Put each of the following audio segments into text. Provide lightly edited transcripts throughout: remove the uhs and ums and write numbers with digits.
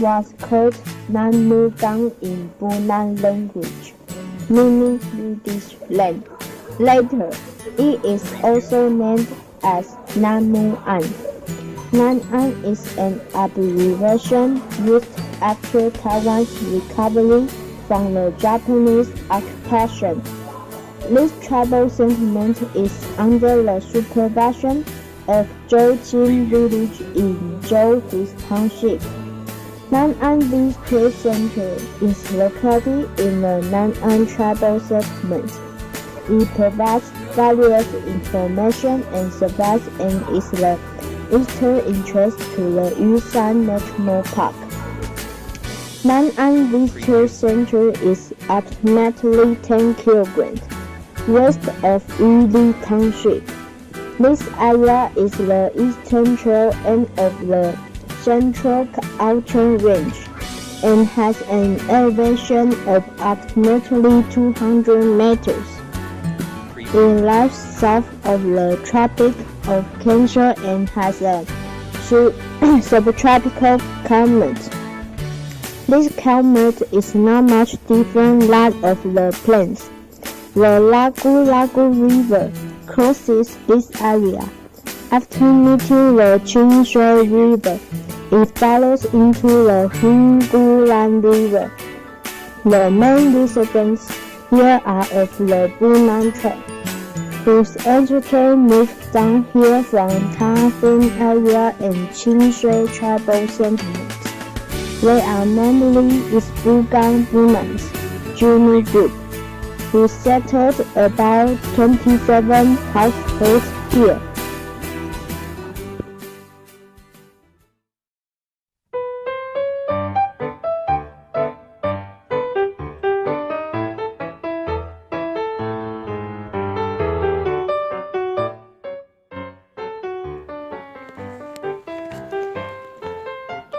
was called Namugang in Bunan language, meaning Buddhist land. Later, it is also named as Namuan. Nan'an is an abbreviation used after Taiwan's recovery from the Japanese occupation. This tribal settlement is under the supervision of Zhoujin village in Zhouhu Township. Nan'an Visitor Center is located in the Nan'an Tribal Settlement. It provides various information and service and is the eastern entrance to the Yushan National Park. Nan'an Visitor Center is approximately 10 km west of Yuli Township. This area is the eastern end of the Central Outer Range and has an elevation of approximately 200 meters. It lies south of the Tropic of Cancer and has a subtropical climate. This climate is not much different from that of the plains. The Lagu River crosses this area. After meeting the Qingshui River, it flows into the Hinggulan River. The main residents here are of the Bunan tribe, whose ancestors moved down here from Tangfeng area and Qingshui tribal settlement. They are mainly Isbugang Bunans, Juni group, who settled about 27 households here.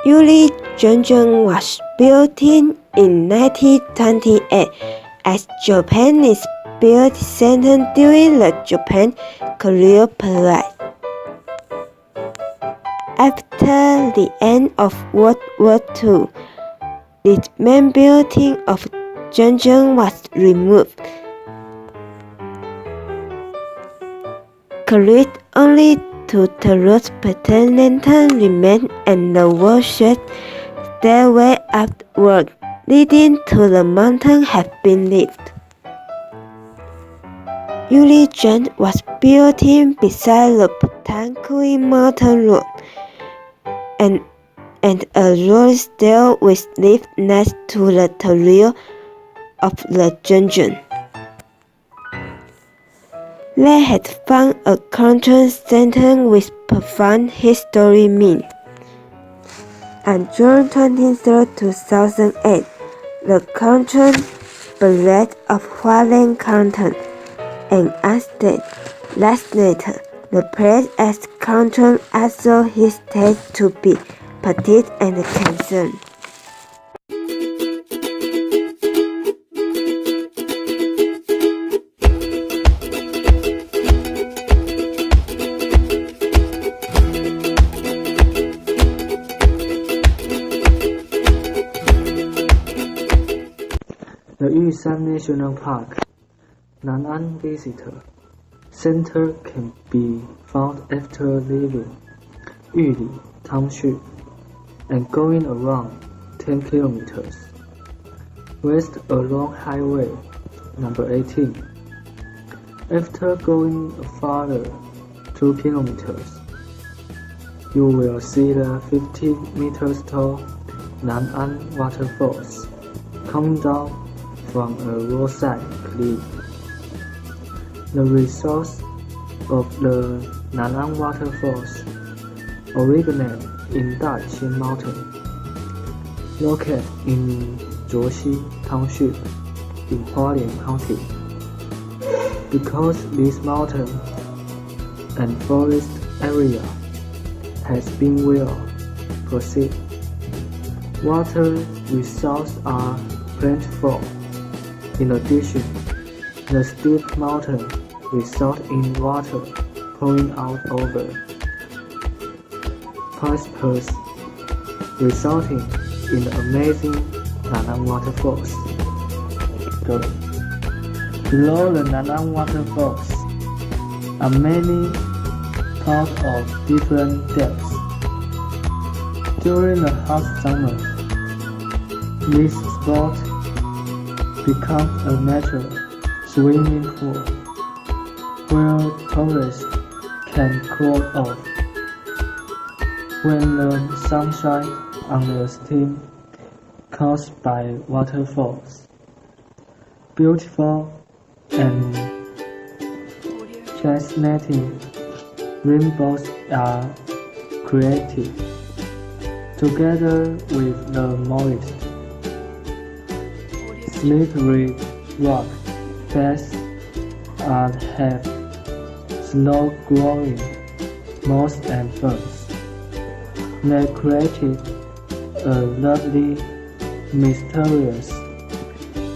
Yuli Junjun was built in 1928 as Japanese built center during the Japan-Korea period. After the end of World War II, the main building of Junjun was removed. Created only two terrace pavilions remained and the worship stairway upward leading to the mountain have been left. Yulijun was built in beside the Patankui Mountain Road, and a road stair was left next to the terrace of the Junjun. They had found a cultural center with profound history meaning. On June 23, 2008, the country buried of Hualien Canton and estate legislator the place as country also his state to be petite and concerned. The Yushan National Park Nan'an Visitor Center can be found after leaving Yuli Township and going around 10 kilometers west along Highway number 18. After going further 2 kilometers, you will see the 15 meters tall Nan'an waterfalls coming down from a roadside cliff. The resource of the Nan'an waterfalls originate in Daqing Mountain, located in Zhuoxi Township in Hualien County. Because this mountain and forest area has been well preserved, water resources are plentiful. In addition, the steep mountain results in water pouring out over precipices, resulting in the amazing Nan'an waterfalls. Go. Below the Nan'an waterfalls are many ponds of different depths. During the hot summer, this spot becomes a natural swimming pool where tourists can cool off. When the sun shines on the steam caused by waterfalls, beautiful and fascinating rainbows are created. Together with the moist, slippery rock beds and have slow-growing moss and ferns. They created a lovely, mysterious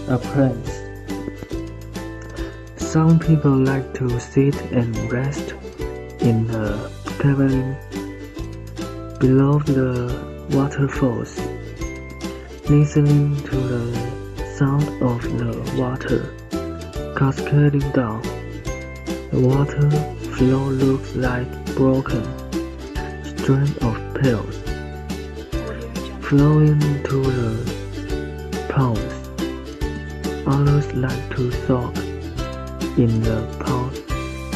appearance. Some people like to sit and rest in the cavern below the waterfalls, listening to the sound of the water cascading down. The water flow looks like broken strings of pearls flowing to the ponds. Others like to soak in the pond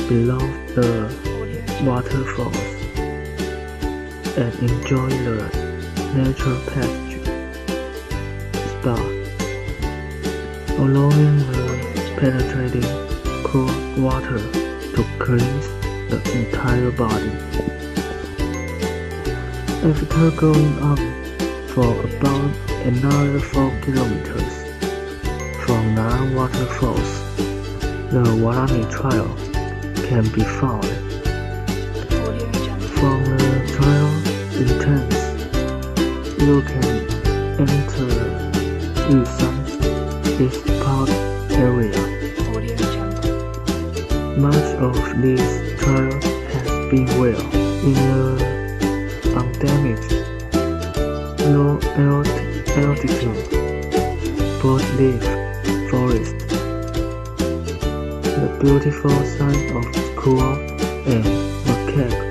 below the waterfalls and enjoy the natural passage spa, allowing the penetrating cool water to cleanse the entire body. After going on for about another 4 kilometers from Nan'an waterfalls, the Warami Trail can be found. From the trail entrance, you can enter Yushan's East Park area. Much of this trail has been well in the undamaged, low altitude broadleaf forest. The beautiful sight of school and macaque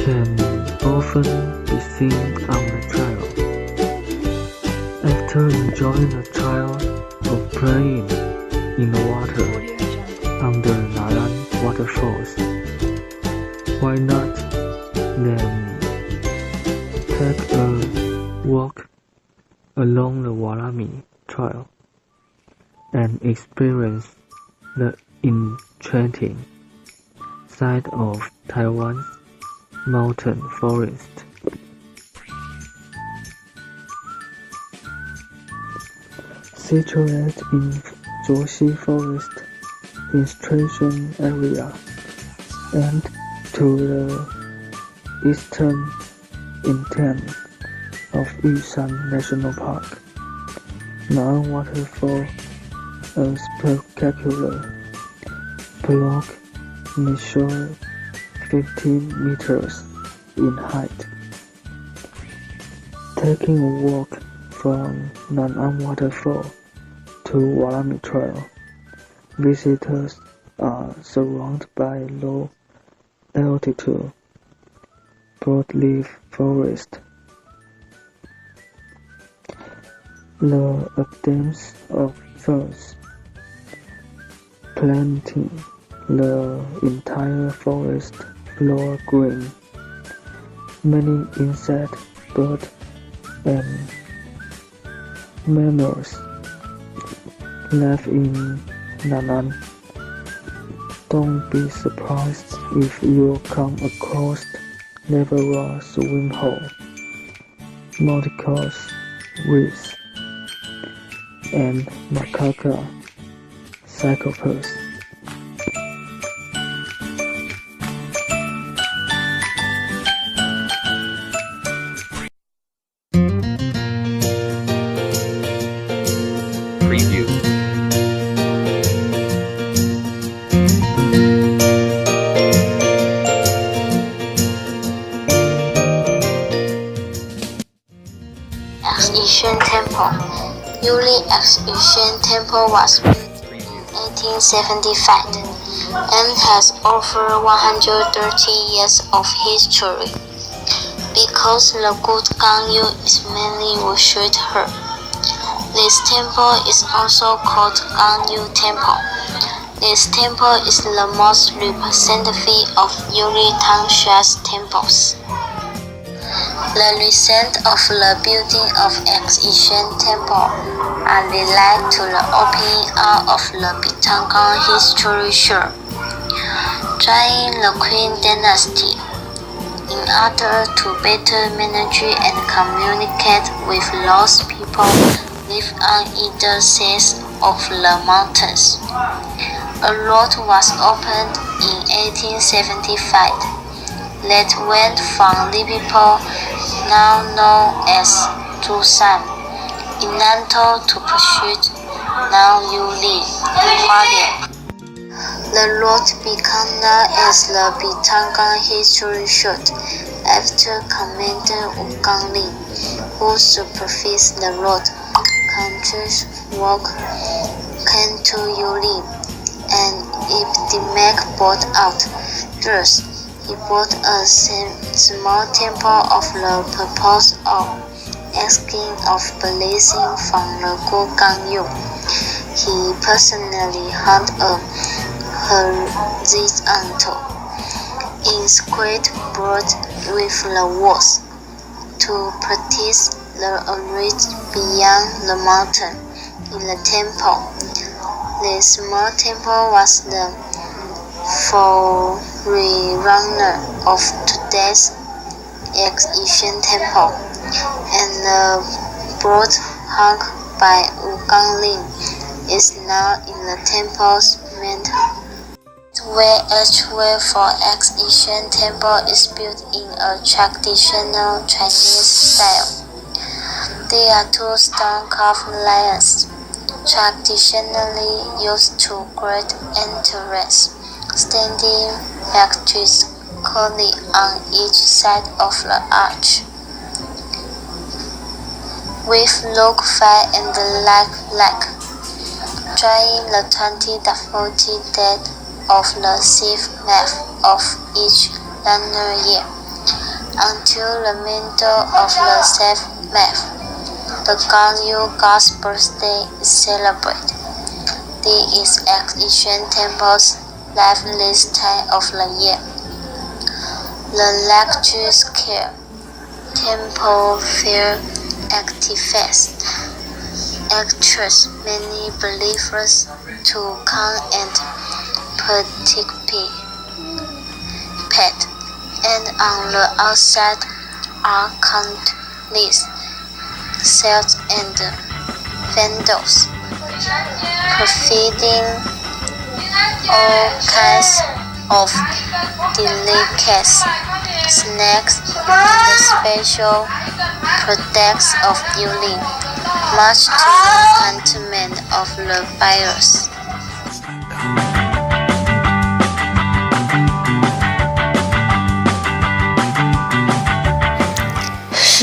can often be seen on the trail. After enjoying the trail of playing in the water under Nan'an waterfalls, why not then take a walk along the Warami Trail and experience the enchanting sight of Taiwan's mountain forest. Situated in Zhuoxi Forest Institution area and to the eastern intent of Yushan National Park, Nan'an Waterfall, a spectacular block measures 15 meters in height. Taking a walk from Nan'an Waterfall to Warami Trail, visitors are surrounded by low altitude broadleaf forest. The abundance of ferns planting the entire forest floor green. Many insect, birds, and mammals live in Nan'an. Don't be surprised if you come across Neverall swim hole, multicolored reefs, and macaque cyclops. Preview. Ex-Yushan Temple. Yuli Ex-Yushan Temple was built in 1875 and has over 130 years of history. Because the good Gangyu is mainly worshipped here, this temple is also called Gangyu Temple. This temple is the most representative of Yuli Tangshan's temples. The result of the building of Ex-Yushan Temple are related to the opening out of the Bitangang history show. During the Qing Dynasty, in order to better manage and communicate with those people live on either sides of the mountains, a road was opened in 1875 that went from Liverpool, now known as Zhoushan, in Nantou to Pursuit, now Yuli, Hualien. The road became known as the Bitangang History Road after Commander Wu Gangling, who supervised the road construction work, came to Yuli, and if the make bought out. Thus, he built a small temple of the purpose of asking of blessing from the good Gangyu. He personally held a horizontal inscribed board with the words, "To practice the reach beyond the mountain" in the temple. The small temple was the forerunner of today's Ex-Yushan Temple, and the board hung by Wu Gangling is now in the temple's main where archway for Ex-Yushan Temple is built in a traditional Chinese style. There are two stone carved lions, traditionally used to great entrance, standing vertically on each side of the arch. With look fair and like during the 20-40 days of the 6th month of each lunar year, until the middle of the 7th month, the Gangyu God's birthday is celebrated. This is Ex-Yushan Temple's liveliest time of the year. The lecture scale, temple fair activities, attracts many believers to come and participate. And on the outside are countless sales and vendors, providing all kinds of delicacies, snacks, and special products of Yuli, much to the contentment of the buyers.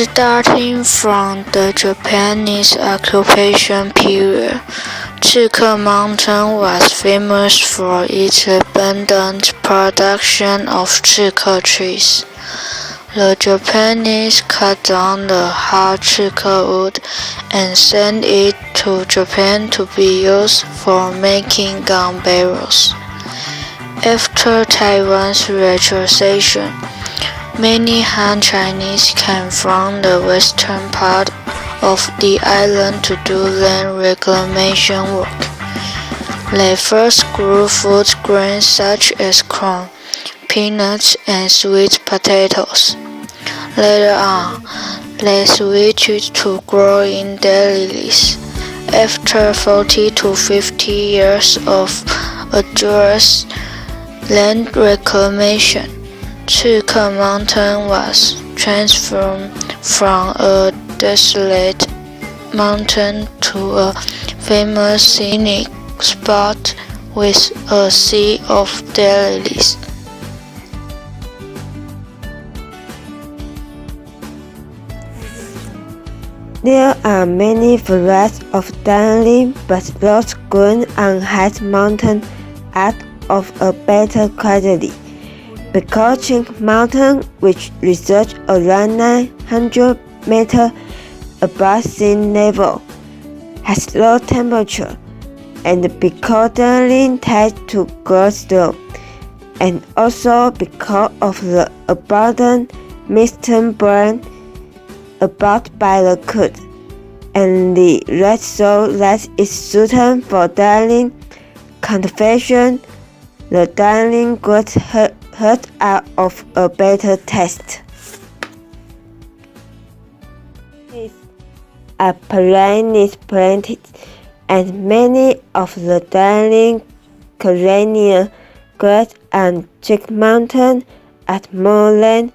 Starting from the Japanese occupation period, Chike Mountain was famous for its abundant production of chike trees. The Japanese cut down the hard chike wood and sent it to Japan to be used for making gun barrels. After Taiwan's retrocession, many Han Chinese came from the western part of the island to do land reclamation work. They first grew food grains such as corn, peanuts, and sweet potatoes. Later on, they switched to growing daylilies. After 40 to 50 years of arduous land reclamation, Chike Mountain was transformed from a desolate mountain to a famous scenic spot with a sea of daylilies. There are many varieties of darling, but both good and high mountain are of a better quality. Because Chick Mountain, which reaches around 900 meters above sea level, has low temperature, and because darling tends to grow slow, and also because of the abundant mixed brine about by the cold, and the red so that is suited for darling cultivation, the darling grows hurt out of a better taste. These are perennial plants, and many of the darling colonial grass and Chick Mountain at more than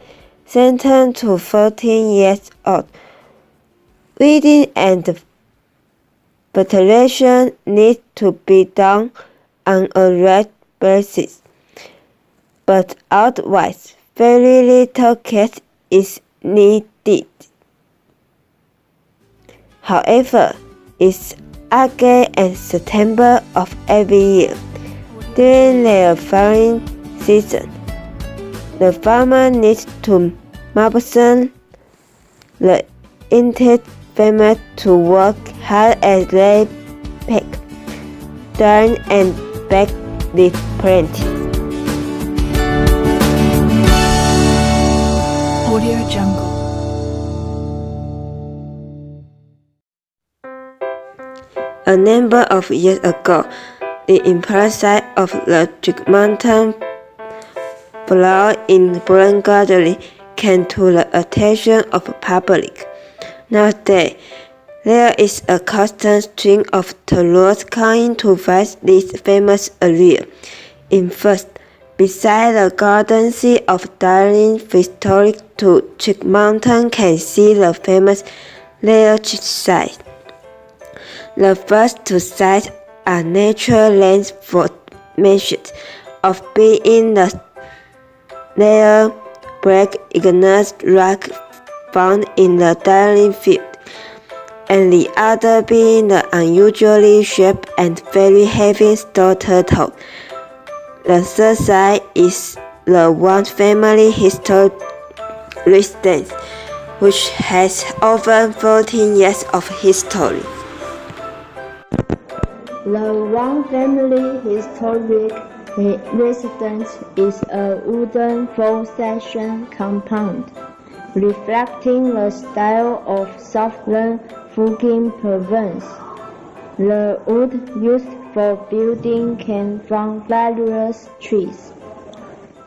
7 to 14 years old. Weeding and fertilization need to be done on a regular basis, but otherwise very little care is needed. However, it's August and September of every year, during their flowering season, the farmer needs to mobilize the entire family to work hard as they pick, turn, and bake these plants. Audio Jungle. A number of years ago, the imperial site of the Chick Mountain flower in Bulgaria came to the attention of the public. Nowadays, there is a constant stream of tourists coming to visit this famous area. In fact, beside the Garden Sea of Darling, historic to Chick Mountain can see the famous Little Chick site. The first two sites are natural lands formations of being the layer black igneous rock found in the Darling field, and the other being the unusually shaped and very heavy stone turtle. The third site is the one family historic residence, which has over 14 years of history. The Wang family historic residence is a wooden four-section compound, reflecting the style of southern Fujian province. The wood used for building came from various trees,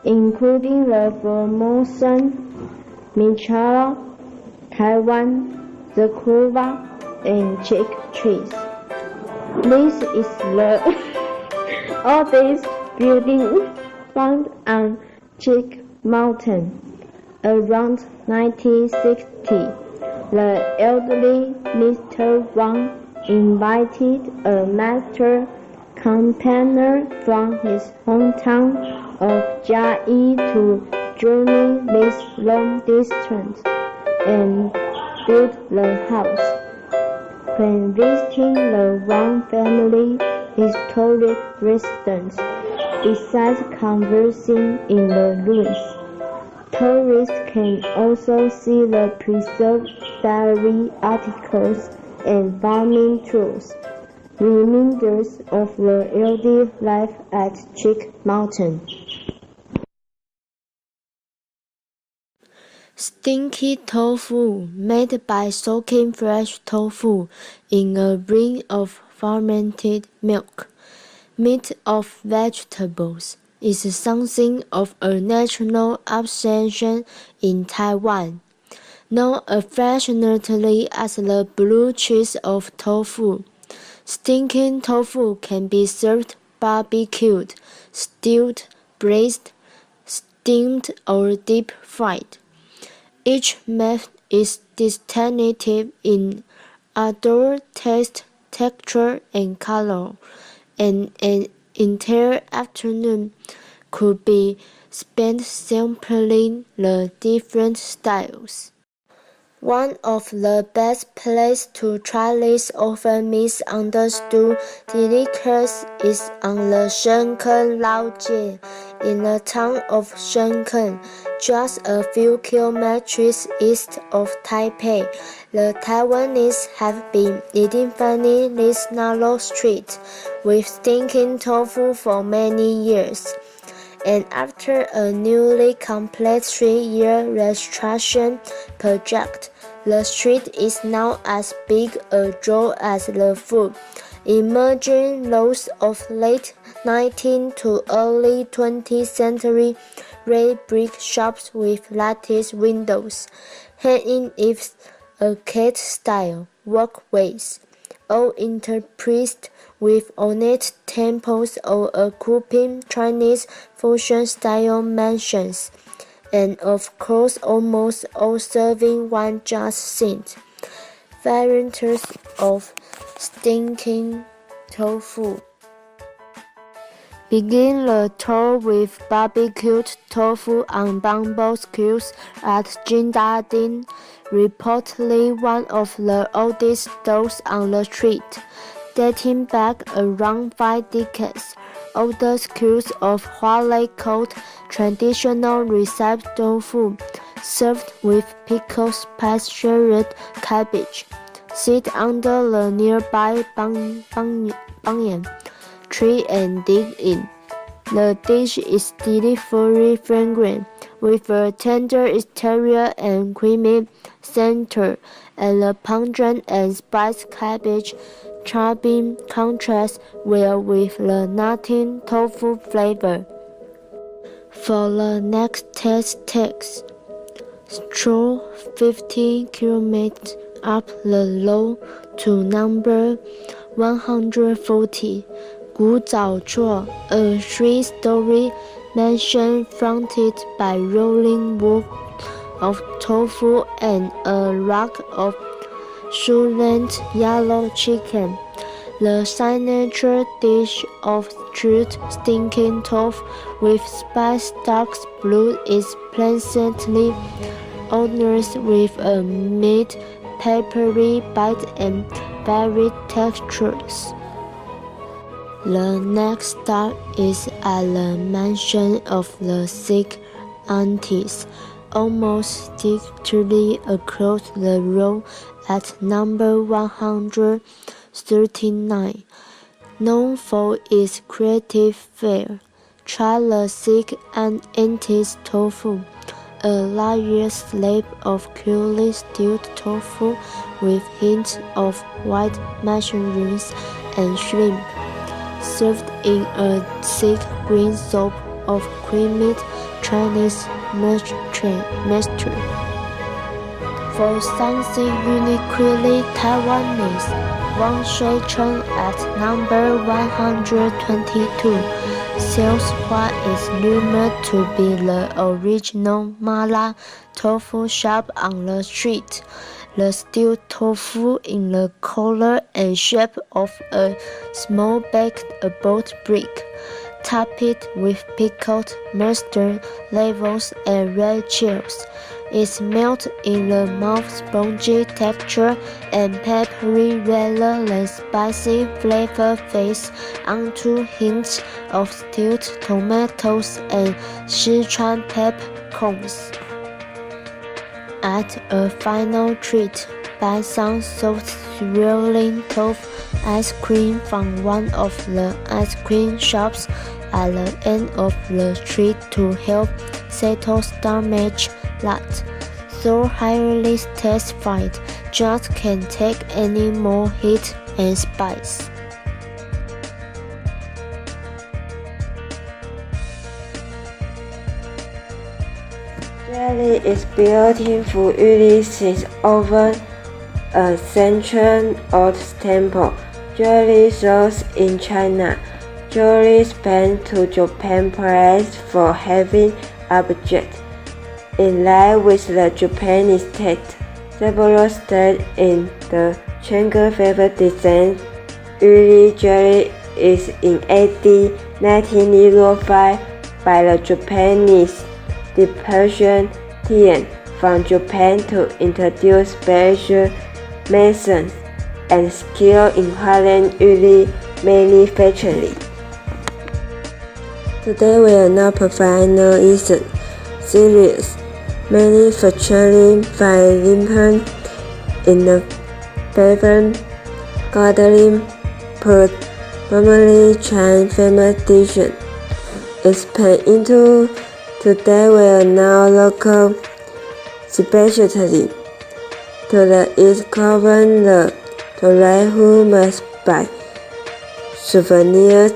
including the Formosan, Michala, Taiwan, the Kuva, and Chick trees. This is the oldest building found on Chick Mountain. Around 1960, the elderly Mr. Wang invited a master campaigner from his hometown of Jiayi to journey this long distance and build the house. When visiting the Wang family historic residence, besides conversing in the ruins, tourists can also see the preserved diary articles and farming tools, reminders of the early life at Chick Mountain. Stinky tofu, made by soaking fresh tofu in a ring of fermented milk, meat of vegetables, is something of a national obsession in Taiwan. Known affectionately as the blue cheese of tofu, stinking tofu can be served barbecued, stewed, braised, steamed, or deep fried. Each method is distinctive in odor, taste, texture, and color, and an entire afternoon could be spent sampling the different styles. One of the best places to try this often misunderstood delicacy is on the Shenzhen Laojie in the town of Shenzhen, just a few kilometers east of Taipei. The Taiwanese have been identifying this narrow street with stinking tofu for many years. And after a newly complete 3-year restoration project, the street is now as big a draw as the food. Emerging rows of late 19th to early 20th century red brick shops with lattice windows, hanging if arcade-style walkways, all interspersed with ornate temples or occupying Chinese fusion-style mansions, and of course almost all serving one just scent, varieties of stinking tofu. Begin the tour with barbecued tofu on bamboo skewers at Jindading, reportedly one of the oldest stores on the street. Dating back around 5 decades, older skewers of what they called traditional recipe tofu, served with pickled pastured cabbage, sit under the nearby banyan tree and dig in. The dish is delightfully fragrant, with a tender exterior and creamy center, and the pungent and spiced cabbage charming contrasts well with the nutty tofu flavor. For the next test, stroll 50 kilometers up the road to number 140. 古早座, a 3-story mansion fronted by rolling walls of tofu and a rack of succulent yellow chicken. The signature dish of stewed stinking tofu with spiced duck's blood is pleasantly odorous with a mild peppery bite and varied textures. The next stop is at the mansion of the Sikh aunties, almost directly across the road at number 139. Known for its creative fare, try the Sikh aunties tofu, a large slab of cured stewed tofu with hints of white mushrooms and shrimp, served in a thick green soup of creamy Chinese mixture. For something uniquely Taiwanese, Wang Shui Cheng at number 122 sells what is rumored to be the original mala tofu shop on the street. The stewed tofu in the color and shape of a small baked boat brick, topped with pickled mustard, levels, and red chilies. It melts in the mouth spongy texture and peppery rather than spicy flavor face onto hints of stewed tomatoes and Sichuan peppercorns. At a final treat, buy some soft swirling tofu ice cream from one of the ice cream shops at the end of the street to help settle stomach that, though highly satisfied, just can't take any more heat and spice. Jelly is beautiful usually since over a century-old temple. Jelly sourced in China. Jelly sent to Japan praised for having objects in line with the Japanese taste. Several states in the Chang'e favor design. Early jelly is in AD 1905 by the Japanese Depression Tian from Japan to introduce special methods and skill in high-end manufacturing. Today we are not providing serious manufacturing by implement in the paper gathering put normally Chinese famous dishes. Expand into today we are now local specialty. To the east cover the tourist who must buy souvenirs,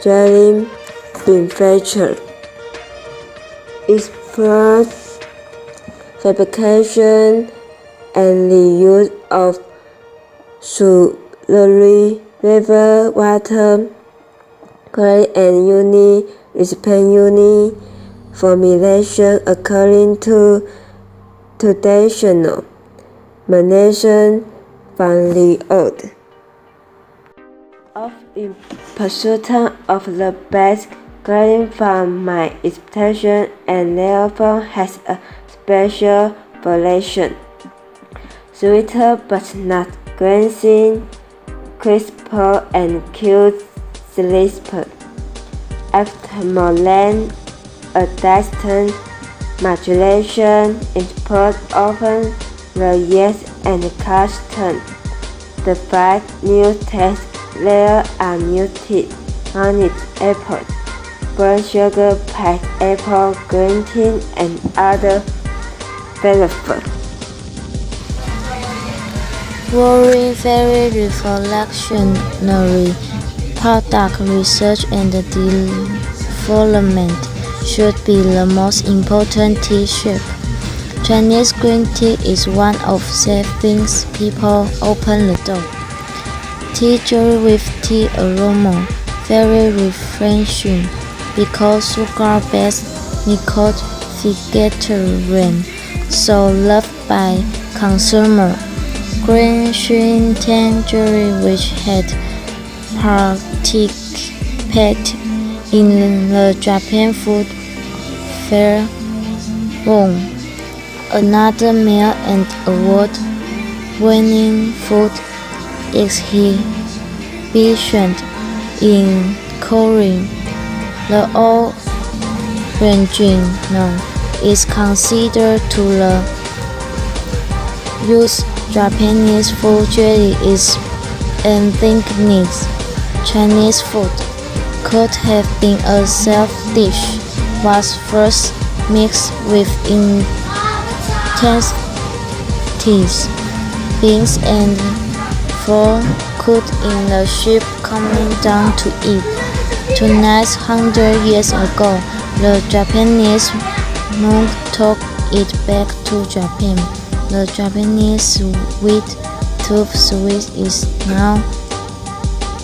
jelly, manufacture, export, fabrication, and the use of slurry, river water, clay, and unit formulation according to traditional management from the old. In pursuit of the best grading from my expectation and therefore has a special variation. Sweeter but not glancing, crisper and cute crisper. After more than a distant modulation, import often the yes and custom. The 5 new tests there are muted, honey apple, brown sugar, packed apple, green tea, and other flavors. Very revolutionary product research and development should be the most important tea-ship. Chinese green tea is one of saving people open the door. Tea jelly with tea aroma, very refreshing because sugar-based nicotine vegetarian, so loved by consumers. Green Shin Tangerine, which had participated in the Japan Food Fair, won another meal and award-winning food exhibition in Korea. The original is considered to the use Japanese food jelly is indigenous Chinese food. Could have been a self-dish, was first mixed with intensities, beans and flour cooked in the ship coming down to eat. 200 years ago, the Japanese monk took it back to Japan. The Japanese sweet tooth sweet is now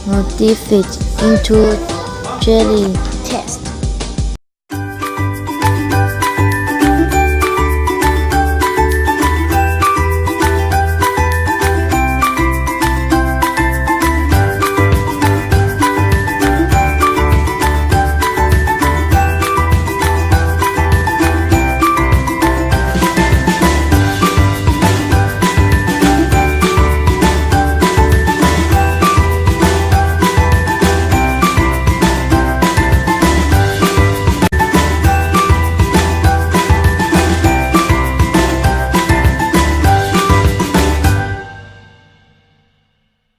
modified into jelly taste.